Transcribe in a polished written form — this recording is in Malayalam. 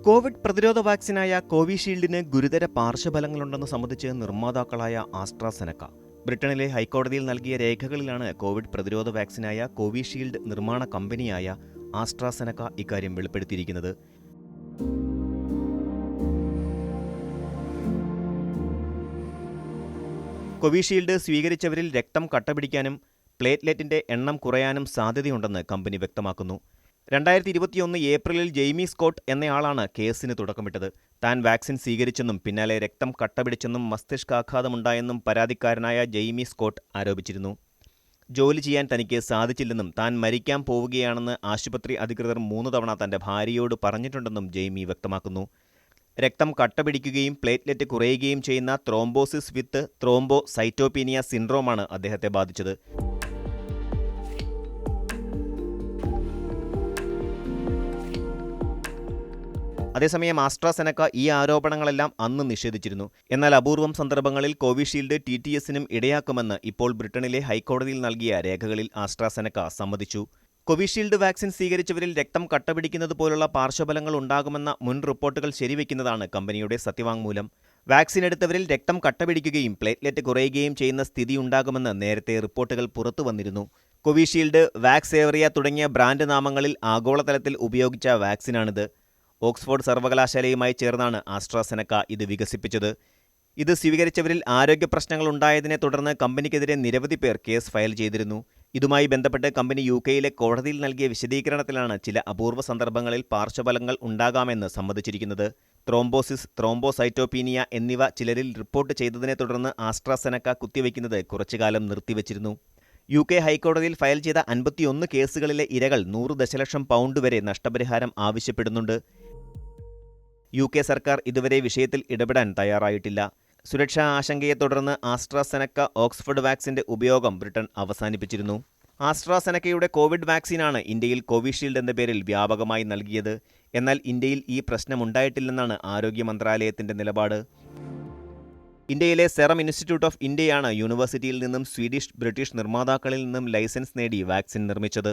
കോവിഡ് പ്രതിരോധ വാക്സിനായ കോവിഷീൽഡിന് ഗുരുതര പാർശ്വഫലങ്ങളുണ്ടെന്ന് സംബന്ധിച്ച് നിർമ്മാതാക്കളായ ആസ്ട്രാസെനക്ക ബ്രിട്ടനിലെ ഹൈക്കോടതിയിൽ നൽകിയ രേഖകളിലാണ് കോവിഡ് പ്രതിരോധ വാക്സിനായ കോവിഷീൽഡ് നിർമ്മാണ കമ്പനിയായ ആസ്ട്രാസെനക്ക ഇക്കാര്യം വെളിപ്പെടുത്തിയിരിക്കുന്നത്. കോവിഷീൽഡ് സ്വീകരിച്ചവരിൽ രക്തം കട്ടപിടിക്കാനും പ്ലേറ്റ്ലെറ്റിന്റെ എണ്ണം കുറയാനും സാധ്യതയുണ്ടെന്ന് കമ്പനി വ്യക്തമാക്കുന്നു. 2021 ഏപ്രിലിൽ ജെയ്മി സ്കോട്ട് എന്നയാളാണ് കേസിന് തുടക്കമിട്ടത്. താൻ വാക്സിൻ സ്വീകരിച്ചെന്നും പിന്നാലെ രക്തം കട്ടപിടിച്ചെന്നും മസ്തിഷ്കാഘാതമുണ്ടായെന്നും പരാതിക്കാരനായ ജെയ്മി സ്കോട്ട് ആരോപിച്ചിരുന്നു. ജോലി ചെയ്യാൻ തനിക്ക് സാധിച്ചില്ലെന്നും താൻ മരിക്കാൻ പോവുകയാണെന്ന് ആശുപത്രി അധികൃതർ 3 തവണ തന്റെ ഭാര്യയോട് പറഞ്ഞിട്ടുണ്ടെന്നും ജെയ്മി വ്യക്തമാക്കുന്നു. രക്തം കട്ടപിടിക്കുകയും പ്ലേറ്റ്ലെറ്റ് കുറയുകയും ചെയ്യുന്ന ത്രോംബോസിസ് വിത്ത് ത്രോംബോസൈറ്റോപീനിയ സിൻഡ്രോമാണ് അദ്ദേഹത്തെ ബാധിച്ചത്. അതേസമയം ആസ്ട്രാസെനക്ക ഈ ആരോപണങ്ങളെല്ലാം അന്ന് നിഷേധിച്ചിരുന്നു. എന്നാൽ അപൂർവം സന്ദർഭങ്ങളിൽ കോവിഷീൽഡ് TTSനും ഇടയാക്കുമെന്ന് ഇപ്പോൾ ബ്രിട്ടനിലെ ഹൈക്കോടതിയിൽ നൽകിയ രേഖകളിൽ ആസ്ട്രാസെനക്ക സമ്മതിച്ചു. കോവിഷീൽഡ് വാക്സിൻ സ്വീകരിച്ചവരിൽ രക്തം കട്ടപിടിക്കുന്നത് പോലുള്ള പാർശ്വഫലങ്ങൾ ഉണ്ടാകുമെന്ന മുൻ റിപ്പോർട്ടുകൾ ശരിവെക്കുന്നതാണ് കമ്പനിയുടെ സത്യവാങ്മൂലം. വാക്സിൻ എടുത്തവരിൽ രക്തം കട്ടപിടിക്കുകയും പ്ലേറ്റ്ലെറ്റ് കുറയുകയും ചെയ്യുന്ന സ്ഥിതിയുണ്ടാകുമെന്ന് നേരത്തെ റിപ്പോർട്ടുകൾ പുറത്തുവന്നിരുന്നു. കോവിഷീൽഡ്, വാക്സേവറിയ തുടങ്ങിയ ബ്രാൻഡ് നാമങ്ങളിൽ ആഗോളതലത്തിൽ ഉപയോഗിച്ച വാക്സിനാണിത്. ഓക്സ്ഫോർഡ് സർവകലാശാലയുമായി ചേർന്നാണ് ആസ്ട്രാസെനക്ക ഇത് വികസിപ്പിച്ചത്. ഇത് സ്വീകരിച്ചവരിൽ ആരോഗ്യ പ്രശ്നങ്ങൾ ഉണ്ടായതിനെ തുടർന്ന് കമ്പനിക്കെതിരെ നിരവധി പേർ കേസ് ഫയൽ ചെയ്തിരുന്നു. ഇതുമായി ബന്ധപ്പെട്ട് കമ്പനി UK കോടതിയിൽ നൽകിയ വിശദീകരണത്തിലാണ് ചില അപൂർവ സന്ദർഭങ്ങളിൽ പാർശ്വഫലങ്ങൾ ഉണ്ടാകാമെന്ന് സമ്മതിച്ചിരിക്കുന്നത്. ത്രോംബോസിസ്, ത്രോംബോസൈറ്റോപീനിയ എന്നിവ ചിലരിൽ റിപ്പോർട്ട് ചെയ്തതിനെ തുടർന്ന് ആസ്ട്രാസെനക്ക കുത്തിവയ്ക്കുന്നത് കുറച്ചുകാലം നിർത്തിവച്ചിരുന്നു. UK ഹൈക്കോടതിയിൽ ഫയൽ ചെയ്ത 51 കേസുകളിലെ ഇരകൾ 100 ദശലക്ഷം പൗണ്ട് വരെ നഷ്ടപരിഹാരം ആവശ്യപ്പെടുന്നുണ്ട്. UK സർക്കാർ ഇതുവരെ വിഷയത്തിൽ ഇടപെടാൻ തയ്യാറായിട്ടില്ല. സുരക്ഷാ ആശങ്കയെ തുടർന്ന് ആസ്ട്രാസെനക്ക ഓക്സ്ഫോർഡ് വാക്സിന്റെ ഉപയോഗം ബ്രിട്ടൻ അവസാനിപ്പിച്ചിരുന്നു. ആസ്ട്രാസെനക്കയുടെ കോവിഡ് വാക്സിനാണ് ഇന്ത്യയിൽ കോവിഷീൽഡ് എന്ന പേരിൽ വ്യാപകമായി നൽകിയത്. എന്നാൽ ഇന്ത്യയിൽ ഈ പ്രശ്നമുണ്ടായിട്ടില്ലെന്നാണ് ആരോഗ്യ മന്ത്രാലയത്തിന്റെ നിലപാട്. ഇന്ത്യയിലെ സെറം ഇൻസ്റ്റിറ്റ്യൂട്ട് ഓഫ് ഇന്ത്യയാണ് യൂണിവേഴ്സിറ്റിയിൽ നിന്നും സ്വീഡിഷ്, ബ്രിട്ടീഷ് നിർമ്മാതാക്കളിൽ നിന്നും ലൈസൻസ് നേടി വാക്സിൻ നിർമ്മിച്ചത്.